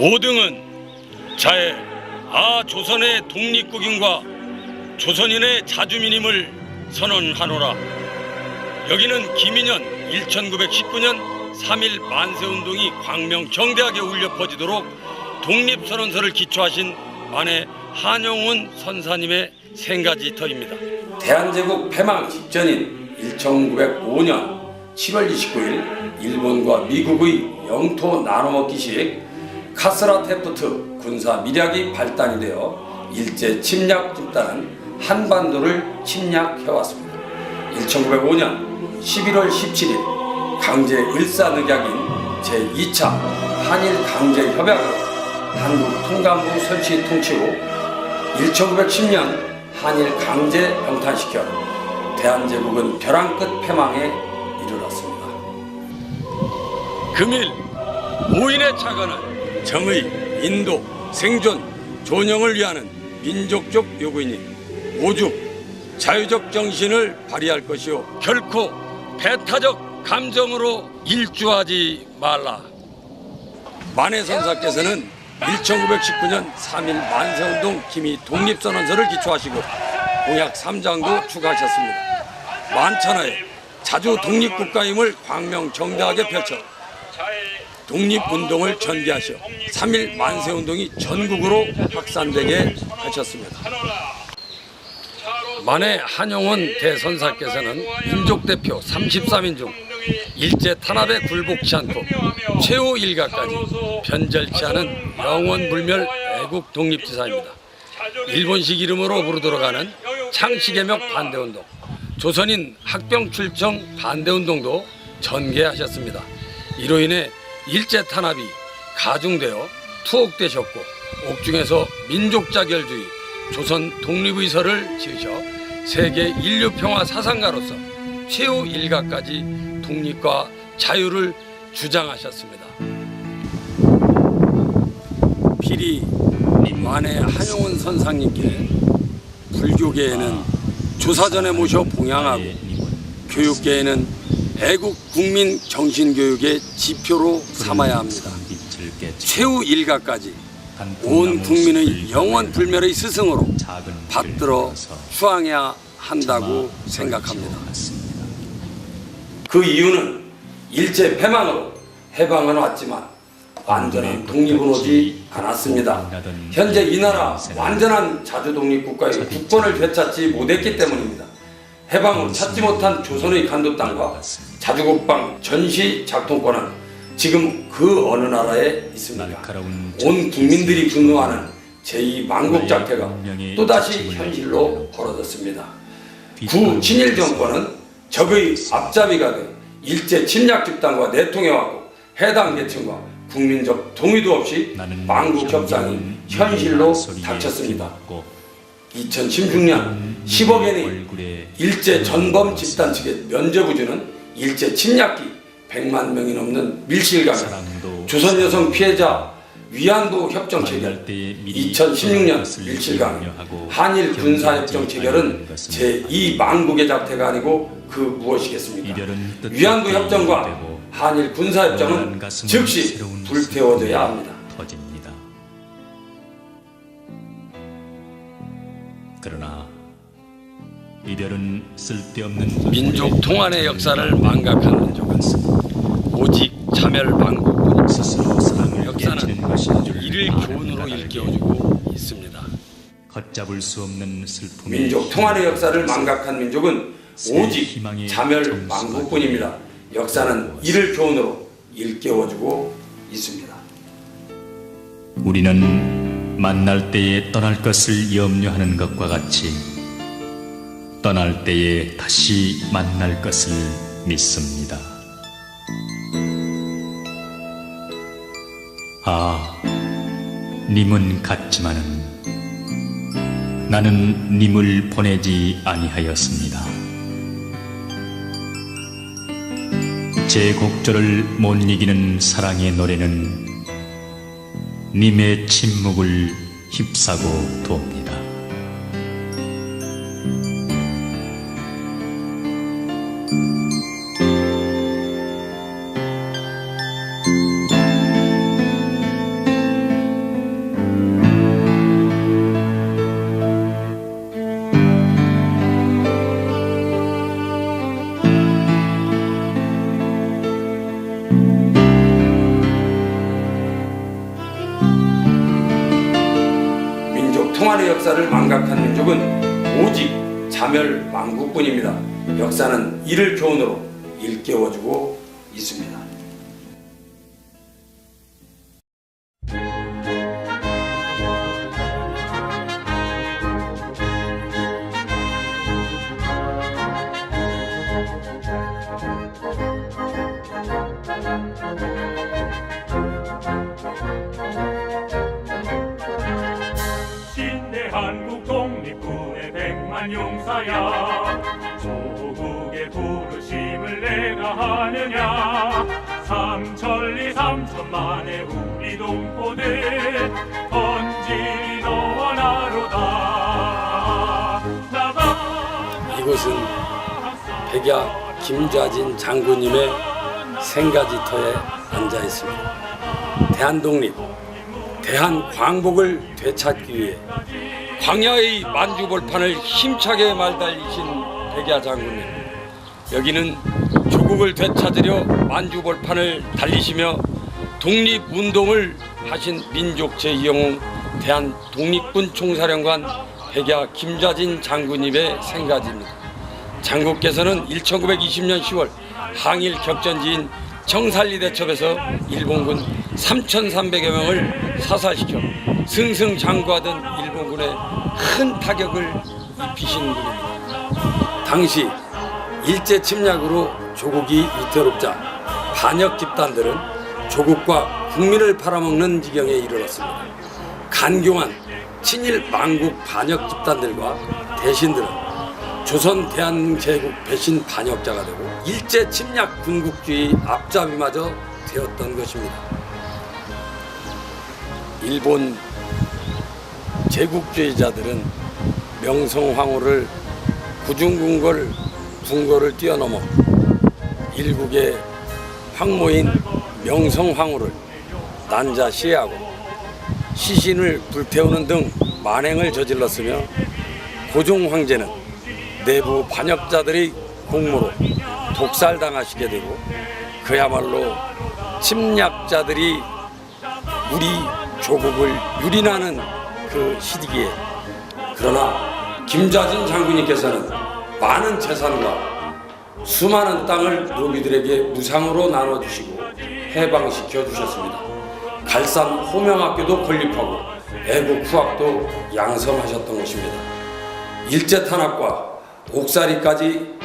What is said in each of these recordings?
5등은 자해 조선의 독립국인과 조선인의 자주민임을 선언하노라. 여기는 김인현 1919년 3.1 만세운동이 광명정대하게 울려 퍼지도록 독립선언서를 기초하신 만해 한용운 선사님의 생가지터입니다. 대한제국 폐망 직전인 1905년 7월 29일 일본과 미국의 영토 나눠먹기식 카스라 테프트 군사 미략이 발단이 되어 일제 침략 집단은 한반도를 침략해왔습니다. 1905년 11월 17일 강제 일사늑약인 제2차 한일 강제협약으로 한국 통감부 설치 통치 후 1910년 한일 강제 병탄시켜 대한제국은 벼랑 끝 패망에 이르렀습니다. 금일 모인의 차관은 정의, 인도, 생존, 존영을 위하는 민족적 요구이니 오죽 자유적 정신을 발휘할 것이요 결코 배타적 감정으로 일주하지 말라. 만해 선사께서는 1919년 3.1 만세운동 기미 독립선언서를 기초하시고 공약 3장도 추가하셨습니다. 만천하에 자주 독립국가임을 광명정대하게 펼쳐 독립운동을 전개하셔 3.1 만세운동이 전국으로 확산되게 하셨습니다. 만해 한용운 대선사께서는 민족대표 33인 중 일제 탄압에 굴복치 않고 최후 일가까지 변절치 않은 영원불멸 애국 독립지사입니다. 일본식 이름으로 부르도록 하는 창씨개혁 반대운동, 조선인 학병 출청 반대운동도 전개하셨습니다. 이로 인해 일제 탄압이 가중되어 투옥되셨고 옥중에서 민족자결주의, 조선 독립의서를 지으셔 세계 인류평화 사상가로서 최후 일가까지 독립과 자유를 주장하셨습니다. 필히 만해 한용운 선상님께 불교계에는 조사전에 모셔 봉양하고 교육계에는 애국 국민 정신교육의 지표로 삼아야 합니다. 최후 일가까지 온 국민의 영원 불멸의 스승으로 받들어 추앙해야 한다고 생각합니다. 그 이유는 일제 패망으로 해방은 왔지만 완전한 독립은 오지 않았습니다. 현재 이 나라 완전한 자주독립국가의 국권을 되찾지 못했기 때문입니다. 해방 후 찾지 못한 조선의 간도 땅과 자주국방 전시 작동권은 지금 그 어느 나라에 있습니까? 온 국민들이 분노하는 제2만국작태가 또다시 현실로 벌어졌습니다. 구 친일 정권은 적의 앞잡이가 돼 일제 침략 집단과 내통해왔고 해당 계층과 국민적 동의도 없이 만국협상이 현실로 닥쳤습니다. 2016년 10억엔의 일제 전범 집단 측의 면죄부 주는 일제 침략기 100만 명이 넘는 밀실강에 조선 여성 피해자 위안부 협정 체결, 2016년 밀실강 한일 군사협정 체결은 제2만국의 작태가 아니고 그 무엇이겠습니까? 위안부 협정과 한일 군사협정은 즉시 불태워져야 합니다. 그러나 이별은 쓸데없는 민족 통한의 역사를 망각한 민족은 오직 자멸망국뿐 스스로 사랑을 역사는 깨치는 것인 줄 이를 교훈으로 일깨워주고 있습니다. 걷잡을 수 없는 슬픔이 민족 통한의 역사를 망각한 민족은 오직 자멸망국뿐입니다. 역사는 이를 교훈으로 일깨워주고 있습니다. 우리는 만날 때에 떠날 것을 염려하는 것과 같이 떠날 때에 다시 만날 것을 믿습니다. 님은 갔지만은 나는 님을 보내지 아니하였습니다. 제 곡절을 못 이기는 사랑의 노래는 님의 침묵을 휩싸고 돕니다. 그동안의 역사를 망각한 민족은 오직 자멸망국뿐입니다. 역사는 이를 교훈으로 일깨워주고 있습니다. 한국 독립군의 100만 용사야, 조국의 부르심을 내가 하느냐. 삼천리 삼천만의 우리 동포들 헌질이 너와 나로다. 이곳은 백야 김좌진 장군님의 생가지터에 앉아 있습니다. 대한독립, 대한광복을 되찾기 위해 광야의 만주벌판을 힘차게 말달리신 백야 장군님, 여기는 조국을 되찾으려 만주벌판을 달리시며 독립운동을 하신 민족 제2영웅 대한독립군 총사령관 백야 김좌진 장군님의 생가지입니다. 장군께서는 1920년 10월 항일 격전지인 청산리 대첩에서 일본군 3,300여 명을 사살시켜 승승장구하던 일본군에 큰 타격을 입히신 분입니다. 당시 일제 침략으로 조국이 위태롭자 반역 집단들은 조국과 국민을 팔아먹는 지경에 이르렀습니다. 간교한 친일 망국 반역 집단들과 대신들은 조선 대한제국 배신 반역자가 되고 일제 침략 군국주의 앞잡이마저 되었던 것입니다. 일본 제국주의자들은 명성황후를 궁궐을 뛰어넘어 일국의 황모인 명성황후를 난자시해하고 시신을 불태우는 등 만행을 저질렀으며 고종 황제는 내부 반역자들의 공모로 독살당하시게 되고 그야말로 침략자들이 우리 조국을 유린하는 그 시기에, 그러나 김좌진 장군님께서는 많은 재산과 수많은 땅을 노비들에게 무상으로 나눠주시고 해방시켜 주셨습니다. 갈산 호명학교도 건립하고 애국 후학도 양성하셨던 것입니다. 일제 탄압과 옥살이까지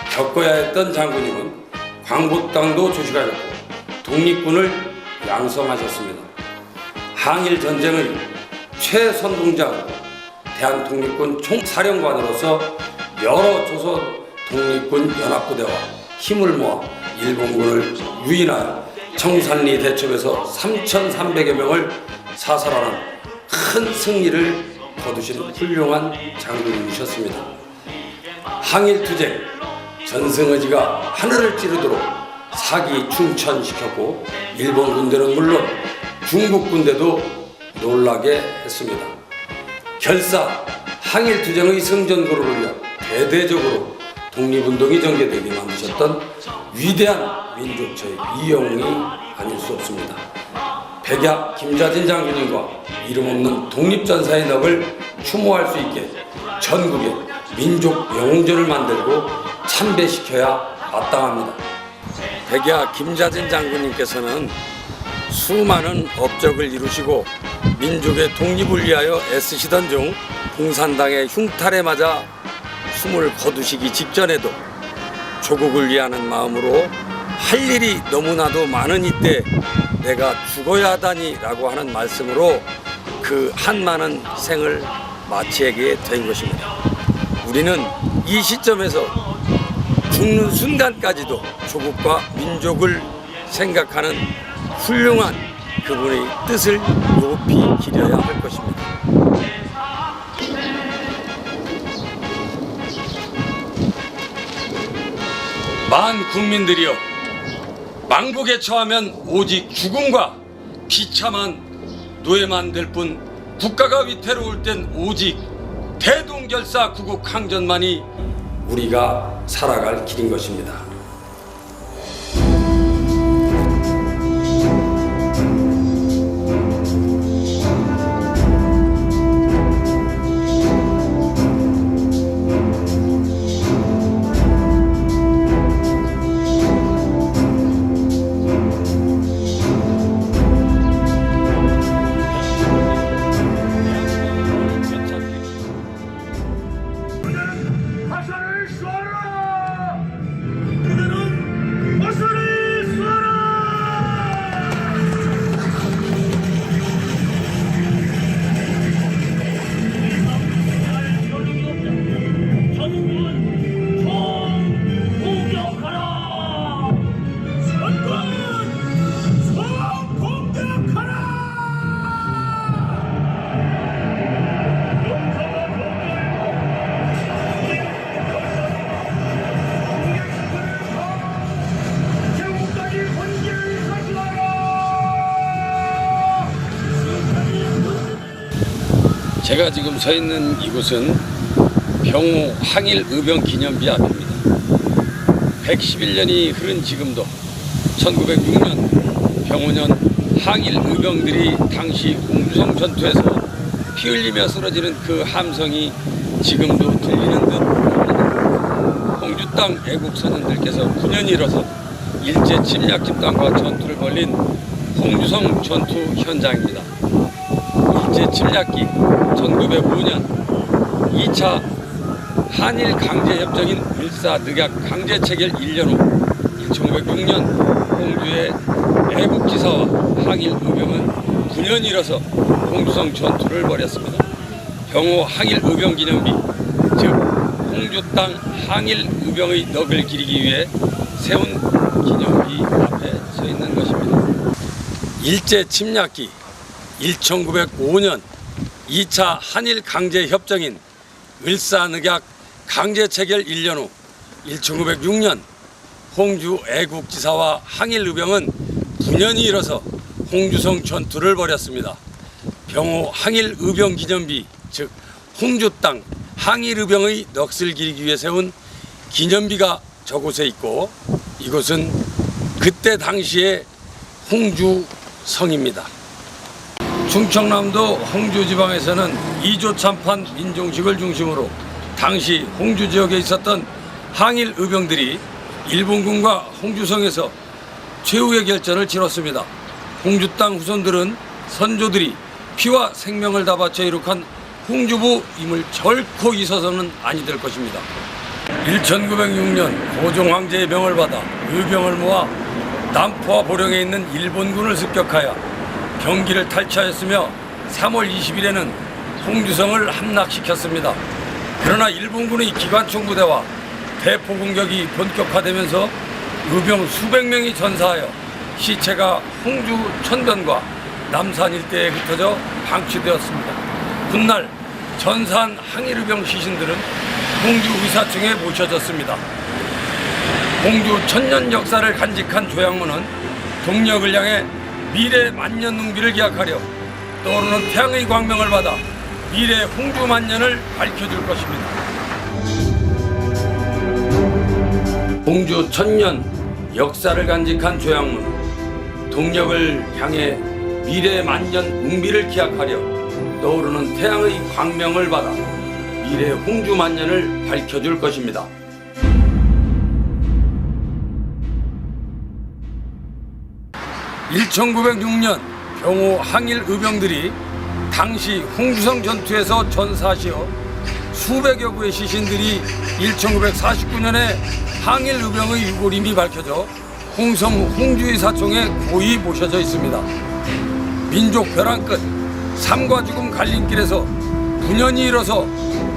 겪어야 했던 장군님은 광복당도 조직하였고 독립군을 양성하셨습니다. 항일 전쟁의 최선봉장으로 대한독립군 총사령관으로서 여러 조선 독립군 연합부대와 힘을 모아 일본군을 유인하여 청산리 대첩에서 3,300여 명을 사살하는 큰 승리를 거두신 훌륭한 장군님이셨습니다. 항일투쟁, 전승의지가 하늘을 찌르도록 사기 충천시켰고 일본 군대는 물론 중국 군대도 놀라게 했습니다. 결사 항일투쟁의 승전고를 위한 대대적으로 독립운동이 전개되게 만드셨던 위대한 민족체의 이영웅이 아닐 수 없습니다. 백야 김좌진 장군님과 이름 없는 독립전사의 넋을 추모할 수 있게 전국에 민족 영웅전을 만들고 참배시켜야 마땅합니다. 백야 김좌진 장군님께서는 수많은 업적을 이루시고 민족의 독립을 위하여 애쓰시던 중 공산당의 흉탈에 맞아 숨을 거두시기 직전에도 조국을 위하는 마음으로 할 일이 너무나도 많은 이때 내가 죽어야 하다니 라고 하는 말씀으로 그 한많은 생을 마치게 된 것입니다. 우리는 이 시점에서 죽는 순간까지도 조국과 민족을 생각하는 훌륭한 그분의 뜻을 높이 기려야 할 것입니다. 만 국민들이여, 망국에 처하면 오직 죽음과 비참한 노예만 될 뿐 국가가 위태로울 땐 오직 대동결사 구국 항전만이 우리가 살아갈 길인 것입니다. 제가 지금 서 있는 이곳은 병호 항일 의병 기념비 앞입니다. 111년이 흐른 지금도 1906년 병호년 항일 의병들이 당시 홍주성 전투에서 피 흘리며 쓰러지는 그 함성이 지금도 들리는 듯 합니다. 홍주 땅 애국 선원들께서 9년이 일어서 일제 침략 집단과 전투를 벌린 홍주성 전투 현장입니다. 일제 침략기 1905년 2차 한일 강제협정인 을사늑약 강제체결 1년 후 1906년 홍주의 애국지사와 항일 의병은 9년이 일어서 홍주성 전투를 벌였습니다. 병호 항일 의병 기념비, 즉 홍주 땅 항일 의병의 넋을 기리기 위해 세운 기념비 앞에 서 있는 것입니다. 일제 침략기 1905년 2차 한일 강제협정인 을사늑약 강제체결 1년 후 1906년 홍주 애국지사와 항일 의병은 9년이 일어서 홍주성 전투를 벌였습니다. 병호 항일 의병 기념비, 즉 홍주 땅 항일 의병의 넋을 기리기 위해 세운 기념비가 저곳에 있고, 이곳은 그때 당시의 홍주성입니다. 충청남도 홍주 지방에서는 2조 참판 민중식을 중심으로 당시 홍주 지역에 있었던 항일 의병들이 일본군과 홍주성에서 최후의 결전을 치렀습니다. 홍주 땅 후손들은 선조들이 피와 생명을 다 바쳐 이룩한 홍주부임을 결코 잊어서는 아니 될 것입니다. 1906년 고종 황제의 명을 받아 의병을 모아 남포와 보령에 있는 일본군을 습격하여 경기를 탈취하였으며 3월 20일에는 홍주성을 함락시켰습니다. 그러나 일본군의 기관총 부대와 대포 공격이 본격화되면서 의병 수백 명이 전사하여 시체가 홍주 천변과 남산 일대에 흩어져 방치되었습니다. 훗날 전사한 항일 의병 시신들은 홍주 의사청에 모셔졌습니다. 홍주 천년 역사를 간직한 조약문은 동력을 향해 미래 만년 웅비를 기약하려 떠오르는 태양의 광명을 받아 미래 홍주 만년을 밝혀줄 것입니다. 홍주 천년 역사를 간직한 조약문, 동력을 향해 미래 만년 웅비를 기약하려 떠오르는 태양의 광명을 받아 미래 홍주 만년을 밝혀줄 것입니다. (1906년) 병호 항일 의병들이 당시 홍주성 전투에서 전사하시어 수백여 구의 시신들이 1949년에 항일 의병의 유골임이 밝혀져 홍성 홍주의 사총에 고이 모셔져 있습니다. 민족 벼랑 끝 삶과 죽음 갈림길에서 9년이 일어서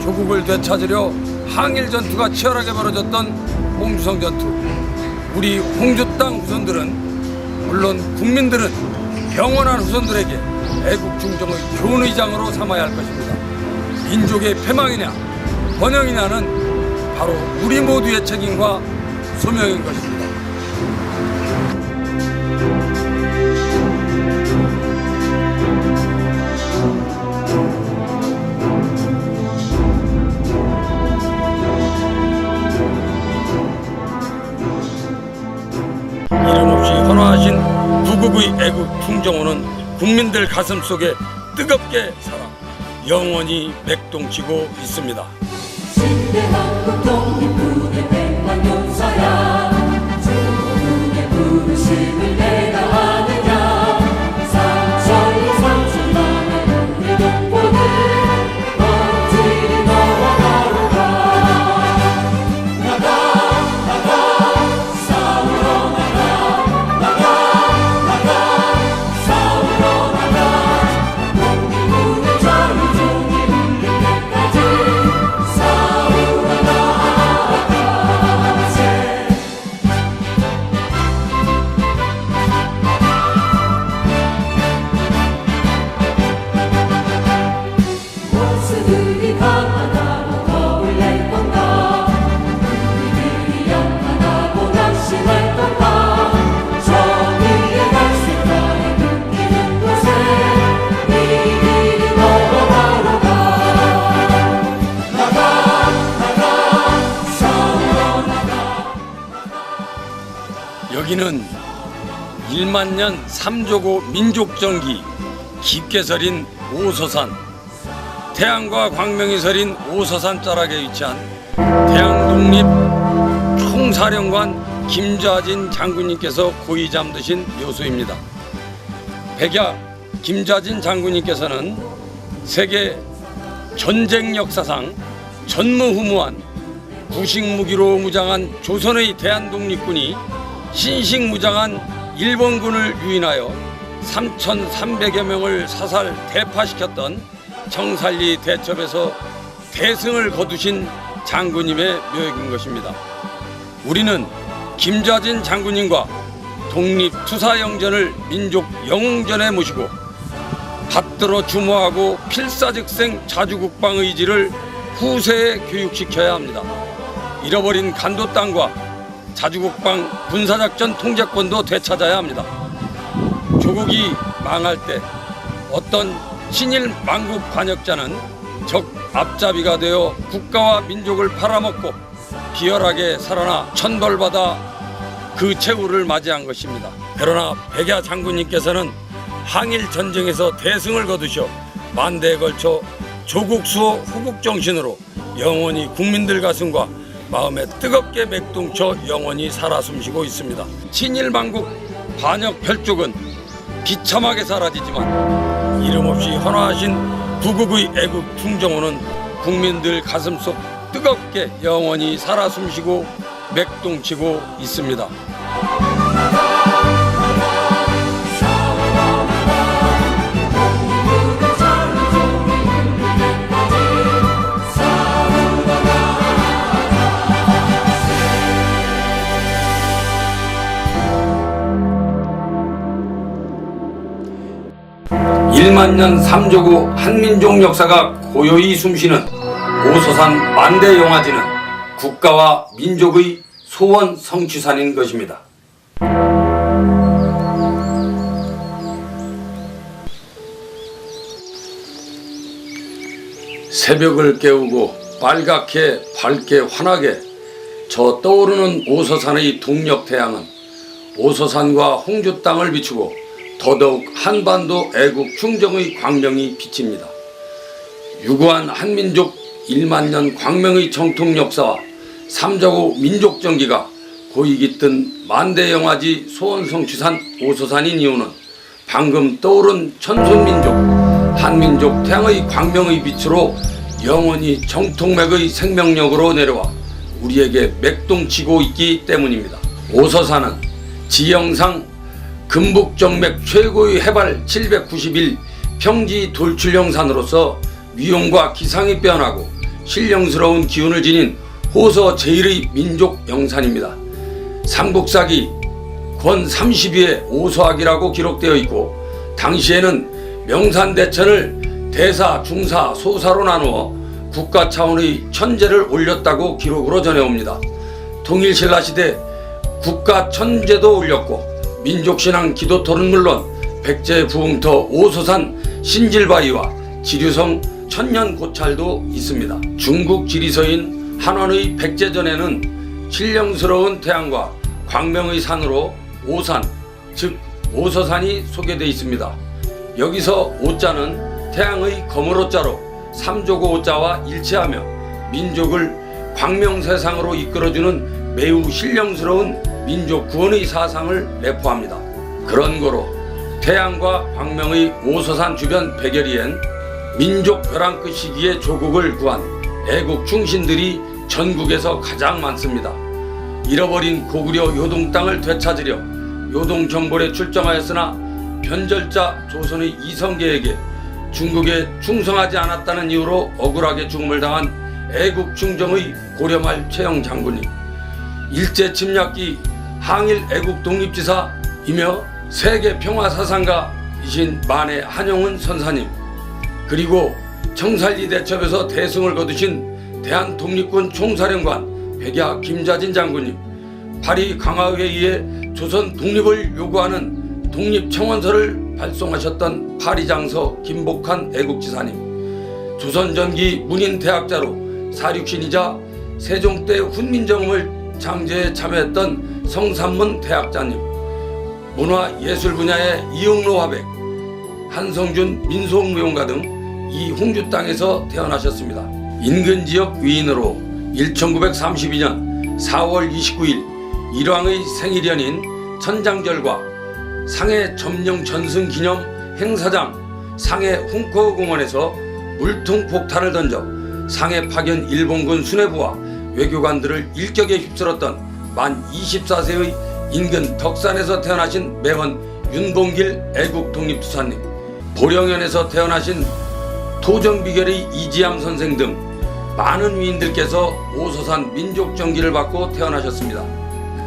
조국을 되찾으려 항일 전투가 치열하게 벌어졌던 홍주성 전투. 우리 홍주 땅 후손들은, 물론 국민들은 영원한 후손들에게 애국 중정의 교훈의장으로 삼아야 할 것입니다. 민족의 패망이냐 번영이냐는 바로 우리 모두의 책임과 소명인 것입니다. 이름 없이 헌화하신 부국의 애국 충정호는 국민들 가슴 속에 뜨겁게 살아 영원히 맥동치고 있습니다. 신대한국 독립군의 백만용사야, 조국의 부르심을 내가 아느냐. 삼천리 삼천만의 우리 동포들 멋지리 너와 나로 가. 나가 싸우러 나가 싸우러 나가. 독립군의 자유종이 울릴 때까지 싸우러 나가세. 여기는 1만 년 3조고 민족전기 깊게 서린 오소산, 태양과 광명이 서린 오소산 자락에 위치한 대한독립 총사령관 김좌진 장군님께서 고이 잠드신 묘소입니다. 백야 김좌진 장군님께서는 세계 전쟁 역사상 전무후무한 구식무기로 무장한 조선의 대한독립군이 신식무장한 일본군을 유인하여 3,300여 명을 사살 대파시켰던 청산리 대첩에서 대승을 거두신 장군님의 묘역인 것입니다. 우리는 김좌진 장군님과 독립투사영전을 민족 영웅전에 모시고 받들어 주모하고 필사즉생 자주국방 의지를 후세에 교육시켜야 합니다. 잃어버린 간도 땅과 자주국방 군사작전 통제권도 되찾아야 합니다. 조국이 망할 때 어떤 친일 망국 관역자는 적 앞잡이가 되어 국가와 민족을 팔아먹고 비열하게 살아나 천벌받아 그 최후를 맞이한 것입니다. 그러나 백야 장군님께서는 항일 전쟁에서 대승을 거두셔 만대에 걸쳐 조국 수호 후국 정신으로 영원히 국민들 가슴과 마음에 뜨겁게 맥동쳐 영원히 살아 숨쉬고 있습니다. 친일 망국 반역 혈족은 비참하게 사라지지만 이름 없이 헌화하신 구국의 애국 충정호는 국민들 가슴속 뜨겁게 영원히 살아 숨쉬고 맥동치고 있습니다. 일만 년 3조국 한민족 역사가 고요히 숨쉬는 오소산 만대영화지는 국가와 민족의 소원 성취산인 것입니다. 새벽을 깨우고 빨갛게 밝게 환하게 저 떠오르는 오소산의 동력태양은 오소산과 홍주 땅을 비추고 더더욱 한반도 애국 충정의 광명이 비칩니다. 유구한 한민족 1만 년 광명의 정통 역사와 삼자고 민족전기가 고이 깃든 만대영화지 소원성취산 오소산인 이유는 방금 떠오른 천손민족 한민족 태양의 광명의 빛으로 영원히 정통맥의 생명력으로 내려와 우리에게 맥동치고 있기 때문입니다. 오소산은 지형상 금북정맥 최고의 해발 791 평지 돌출령산으로서 위용과 기상이 빼어나고 신령스러운 기운을 지닌 호서 제1의 민족 영산입니다. 삼국사기 권 32에 오소학이라고 기록되어 있고 당시에는 명산대천을 대사, 중사, 소사로 나누어 국가 차원의 천제를 올렸다고 기록으로 전해옵니다. 통일신라 시대 국가 천제도 올렸고 민족신앙 기도토는 물론 백제 부흥터 오소산 신질바위와 지류성 천년고찰도 있습니다. 중국 지리서인 한원의 백제전에는 신령스러운 태양과 광명의 산으로 오산, 즉 오소산이 소개되어 있습니다. 여기서 오자는 태양의 거물오자로 삼조고 오자와 일치하며 민족을 광명세상으로 이끌어주는 매우 신령스러운 민족 구원의 사상을 내포합니다. 그런 거로 태양과 광명의 오소산 주변 백여리엔 민족 벼랑끝 시기에 조국을 구한 애국 충신들이 전국에서 가장 많습니다. 잃어버린 고구려 요동 땅을 되찾으려 요동 정벌에 출정하였으나 변절자 조선의 이성계에게 중국에 충성하지 않았다는 이유로 억울하게 죽음을 당한 애국 충정의 고려말 최영 장군님, 일제 침략기 항일 애국 독립지사이며 세계 평화사상가이신 만해 한용운 선사님, 그리고 청산리 대첩에서 대승을 거두신 대한독립군 총사령관 백야 김좌진 장군님, 파리 강화회의에 조선 독립을 요구하는 독립청원서를 발송하셨던 파리장서 김복한 애국지사님, 조선전기 문인대학자로 사륙신이자 세종 때 훈민정음을 창제에 참여했던 성산문 대학자님, 문화예술 분야의 이영로 화백, 한성준 민속무용가 등 이 홍주 땅에서 태어나셨습니다. 인근 지역 위인으로 1932년 4월 29일 일왕의 생일이 아닌 천장절과 상해 점령 전승 기념 행사장 상해 훈커공원에서 물통 폭탄을 던져 상해 파견 일본군 수뇌부와 외교관들을 일격에 휩쓸었던 만 24세의 인근 덕산에서 태어나신 매헌 윤봉길 애국 독립투사님, 보령현에서 태어나신 토정비결의 이지암 선생 등 많은 위인들께서 오소산 민족정기를 받고 태어나셨습니다.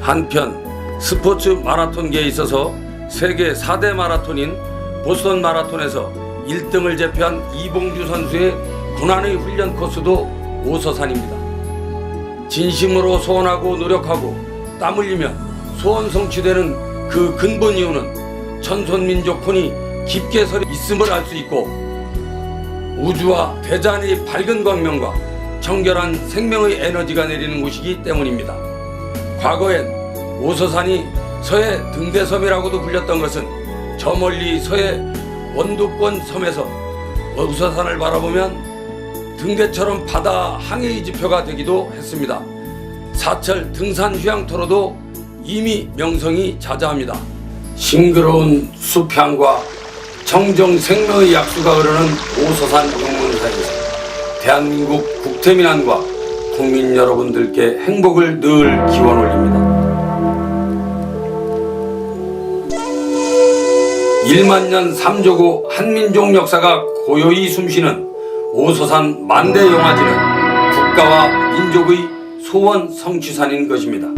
한편 스포츠 마라톤계에 있어서 세계 4대 마라톤인 보스턴 마라톤에서 1등을 제패한 이봉주 선수의 고난의 훈련 코스도 오소산입니다. 진심으로 소원하고 노력하고 땀 흘리면 소원 성취되는 그 근본 이유는 천손민족혼이 깊게 서려 있음을 알 수 있고, 우주와 대자연의 밝은 광명과 청결한 생명의 에너지가 내리는 곳이기 때문입니다. 과거엔 오소산이 서해 등대섬이라고도 불렸던 것은 저 멀리 서해 원두권 섬에서 오소산을 바라보면 등대처럼 바다 항해의 지표가 되기도 했습니다. 사철 등산 휴양터로도 이미 명성이 자자합니다. 싱그러운 숲향과 청정 생명의 약수가 흐르는 오소산 용문사에서 대한민국 국태민안과 국민 여러분들께 행복을 늘 기원 올립니다. 1만년 3조고 한민족 역사가 고요히 숨쉬는 오소산 만대영화지는 국가와 민족의 소원 성취산인 것입니다.